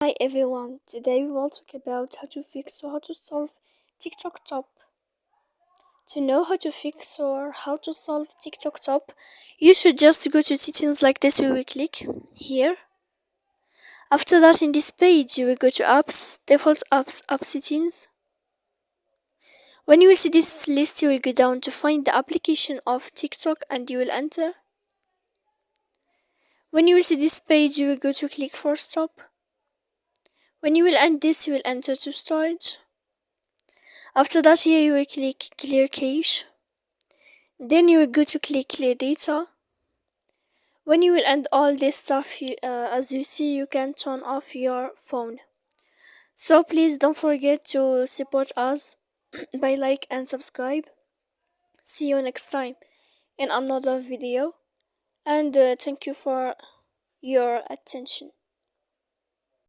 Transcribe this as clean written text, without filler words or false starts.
Hi everyone, today we will talk about how to fix or how to solve TikTok top. To know how to fix or how to solve TikTok top, you should just go to settings like this. We will click here. After that, in this page, you will go to apps, default apps, app settings. When you will see this list, you will go down to find the application of TikTok and you will enter. When you will see this page, you will go to click for stop. When you will end this, you will enter to storage. After that, here you will click clear cache. Then you will go to click clear data. When you will end all this stuff, as you see, you can turn off your phone. So please don't forget to support us by like and subscribe. See you next time in another video, and thank you for your attention.